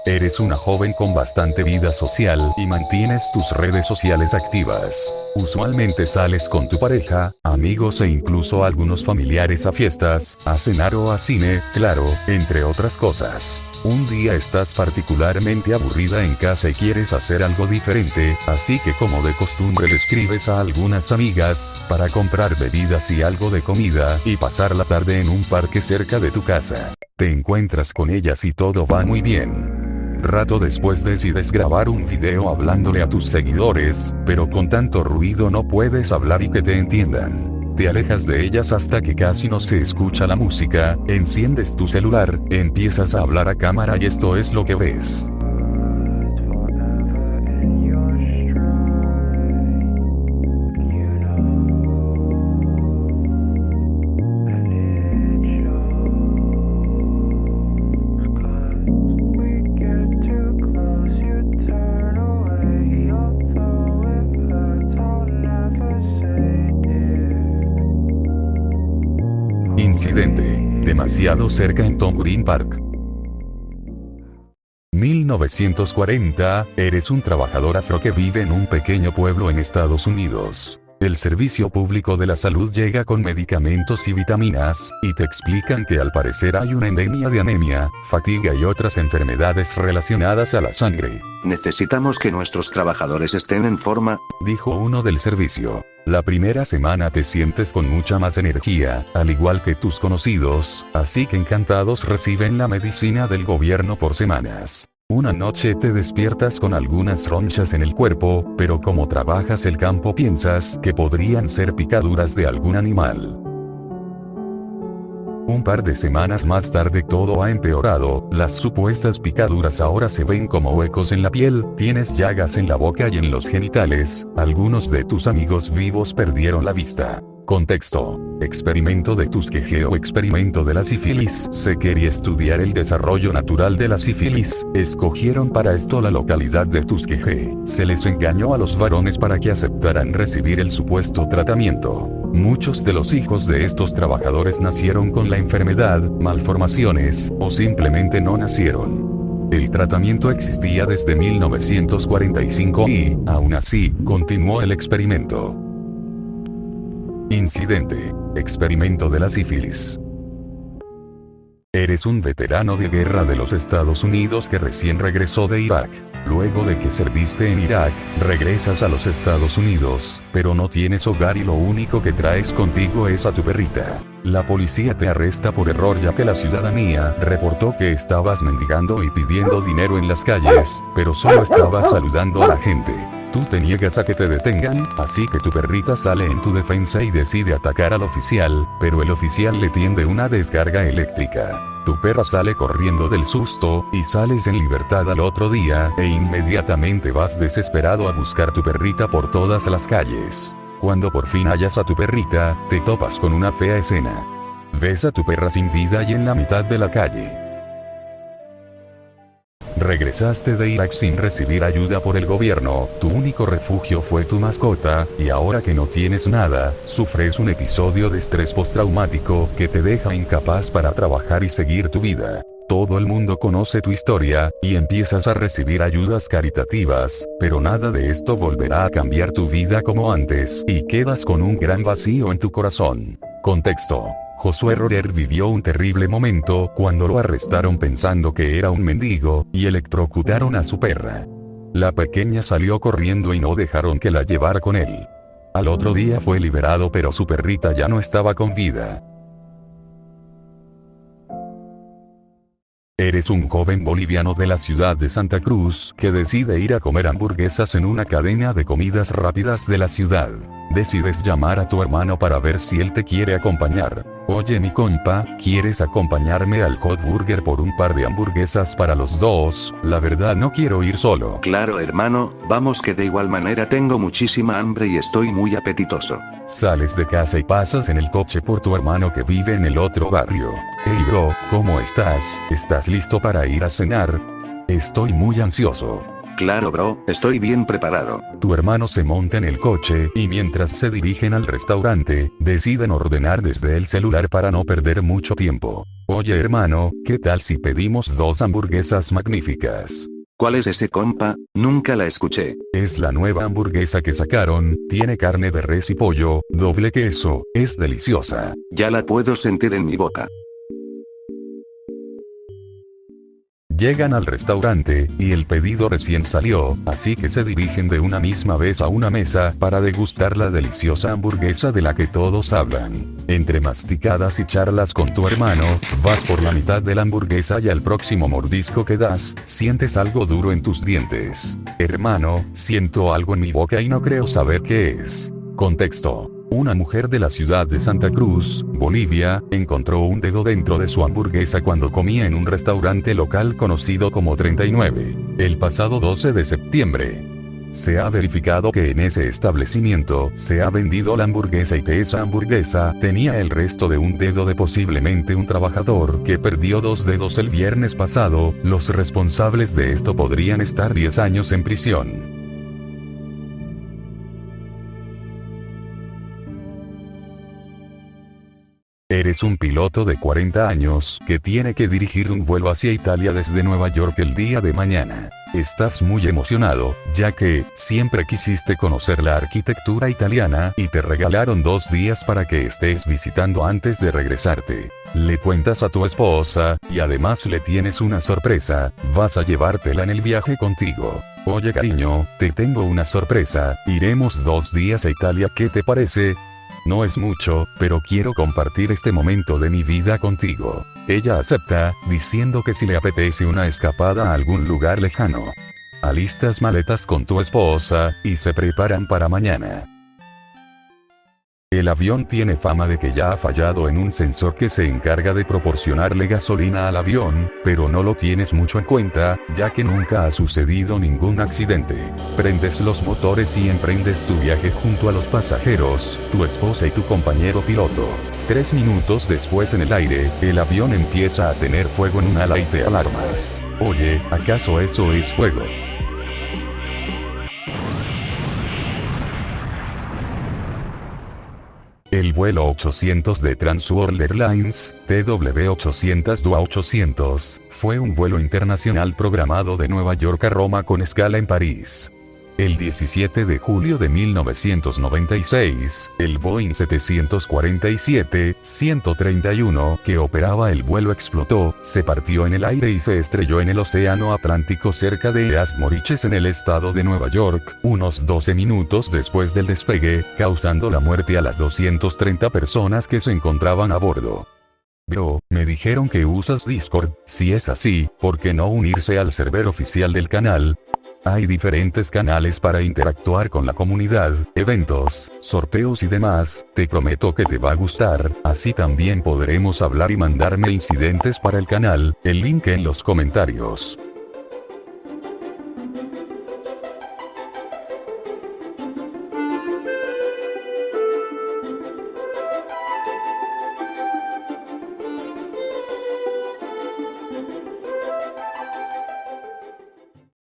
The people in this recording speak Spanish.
Eres una joven con bastante vida social y mantienes tus redes sociales activas. Usualmente sales con tu pareja, amigos e incluso algunos familiares a fiestas, a cenar o a cine, claro, entre otras cosas. Un día estás particularmente aburrida en casa y quieres hacer algo diferente, así que como de costumbre le escribes a algunas amigas, para comprar bebidas y algo de comida, y pasar la tarde en un parque cerca de tu casa. Te encuentras con ellas y todo va muy bien. Rato después decides grabar un video hablándole a tus seguidores, pero con tanto ruido no puedes hablar y que te entiendan. Te alejas de ellas hasta que casi no se escucha la música, enciendes tu celular, empiezas a hablar a cámara y esto es lo que ves. Incidente. Demasiado cerca en Tom Green Park. 1940, eres un trabajador afro que vive en un pequeño pueblo en Estados Unidos. El servicio público de la salud llega con medicamentos y vitaminas, y te explican que al parecer hay una endemia de anemia, fatiga y otras enfermedades relacionadas a la sangre. Necesitamos que nuestros trabajadores estén en forma, dijo uno del servicio. La primera semana te sientes con mucha más energía, al igual que tus conocidos, así que encantados reciben la medicina del gobierno por semanas. Una noche te despiertas con algunas ronchas en el cuerpo, pero como trabajas el campo piensas que podrían ser picaduras de algún animal. Un par de semanas más tarde todo ha empeorado, las supuestas picaduras ahora se ven como huecos en la piel, tienes llagas en la boca y en los genitales, algunos de tus amigos vivos perdieron la vista. Contexto. Experimento de Tuskegee o experimento de la sífilis. Se quería estudiar el desarrollo natural de la sífilis. Escogieron para esto la localidad de Tuskegee. Se les engañó a los varones para que aceptaran recibir el supuesto tratamiento. Muchos de los hijos de estos trabajadores nacieron con la enfermedad, malformaciones, o simplemente no nacieron. El tratamiento existía desde 1945 y, aún así, continuó el experimento. Incidente. Experimento de la sífilis. Eres un veterano de guerra de los Estados Unidos que recién regresó de Irak. Luego de que serviste en Irak, regresas a los Estados Unidos, pero no tienes hogar y lo único que traes contigo es a tu perrita. La policía te arresta por error ya que la ciudadanía reportó que estabas mendigando y pidiendo dinero en las calles, pero solo estabas saludando a la gente. Tú te niegas a que te detengan, así que tu perrita sale en tu defensa y decide atacar al oficial, pero el oficial le tiende una descarga eléctrica. Tu perra sale corriendo del susto, y sales en libertad al otro día, e inmediatamente vas desesperado a buscar tu perrita por todas las calles. Cuando por fin hallas a tu perrita, te topas con una fea escena. Ves a tu perra sin vida y en la mitad de la calle. Regresaste de Irak sin recibir ayuda por el gobierno, tu único refugio fue tu mascota, y ahora que no tienes nada, sufres un episodio de estrés postraumático que te deja incapaz para trabajar y seguir tu vida. Todo el mundo conoce tu historia, y empiezas a recibir ayudas caritativas, pero nada de esto volverá a cambiar tu vida como antes, y quedas con un gran vacío en tu corazón. Contexto. Josué Rorer vivió un terrible momento cuando lo arrestaron pensando que era un mendigo, y electrocutaron a su perra. La pequeña salió corriendo y no dejaron que la llevara con él. Al otro día fue liberado pero su perrita ya no estaba con vida. Eres un joven boliviano de la ciudad de Santa Cruz que decide ir a comer hamburguesas en una cadena de comidas rápidas de la ciudad. Decides llamar a tu hermano para ver si él te quiere acompañar. Oye mi compa, ¿quieres acompañarme al Hot Burger por un par de hamburguesas para los dos? La verdad no quiero ir solo. Claro hermano, vamos que de igual manera tengo muchísima hambre y estoy muy apetitoso. Sales de casa y pasas en el coche por tu hermano que vive en el otro barrio. Hey bro, ¿cómo estás? ¿Estás listo para ir a cenar? Estoy muy ansioso. Claro bro, estoy bien preparado. Tu hermano se monta en el coche y mientras se dirigen al restaurante, deciden ordenar desde el celular para no perder mucho tiempo. Oye hermano, ¿qué tal si pedimos 2 hamburguesas magníficas? ¿Cuál es ese compa? Nunca la escuché. Es la nueva hamburguesa que sacaron, tiene carne de res y pollo, doble queso, es deliciosa. Ya la puedo sentir en mi boca. Llegan al restaurante, y el pedido recién salió, así que se dirigen de una misma vez a una mesa para degustar la deliciosa hamburguesa de la que todos hablan. Entre masticadas y charlas con tu hermano, vas por la mitad de la hamburguesa y al próximo mordisco que das, sientes algo duro en tus dientes. Hermano, siento algo en mi boca y no creo saber qué es. Contexto. Una mujer de la ciudad de Santa Cruz, Bolivia, encontró un dedo dentro de su hamburguesa cuando comía en un restaurante local conocido como 39, el pasado 12 de septiembre. Se ha verificado que en ese establecimiento se ha vendido la hamburguesa y que esa hamburguesa tenía el resto de un dedo de posiblemente un trabajador que perdió 2 dedos el viernes pasado. Los responsables de esto podrían estar 10 años en prisión. Eres un piloto de 40 años que tiene que dirigir un vuelo hacia Italia desde Nueva York el día de mañana. Estás muy emocionado, ya que siempre quisiste conocer la arquitectura italiana y te regalaron 2 días para que estés visitando antes de regresarte. Le cuentas a tu esposa, y además le tienes una sorpresa, vas a llevártela en el viaje contigo. Oye cariño, te tengo una sorpresa, iremos 2 días a Italia, ¿qué te parece? No es mucho, pero quiero compartir este momento de mi vida contigo. Ella acepta, diciendo que si le apetece una escapada a algún lugar lejano. Alistas maletas con tu esposa, y se preparan para mañana. El avión tiene fama de que ya ha fallado en un sensor que se encarga de proporcionarle gasolina al avión, pero no lo tienes mucho en cuenta, ya que nunca ha sucedido ningún accidente. Prendes los motores y emprendes tu viaje junto a los pasajeros, tu esposa y tu compañero piloto. 3 minutos después en el aire, el avión empieza a tener fuego en un ala y te alarmas. Oye, ¿acaso eso es fuego? El vuelo 800 de Transworld Airlines, TW800-800, fue un vuelo internacional programado de Nueva York a Roma con escala en París. El 17 de julio de 1996, el Boeing 747-131 que operaba el vuelo explotó, se partió en el aire y se estrelló en el Océano Atlántico cerca de East Moriches en el estado de Nueva York, unos 12 minutos después del despegue, causando la muerte a las 230 personas que se encontraban a bordo. Bro, me dijeron que usas Discord, si es así, ¿por qué no unirse al server oficial del canal? Hay diferentes canales para interactuar con la comunidad, eventos, sorteos y demás, te prometo que te va a gustar, así también podremos hablar y mandarme incidentes para el canal, el link en los comentarios.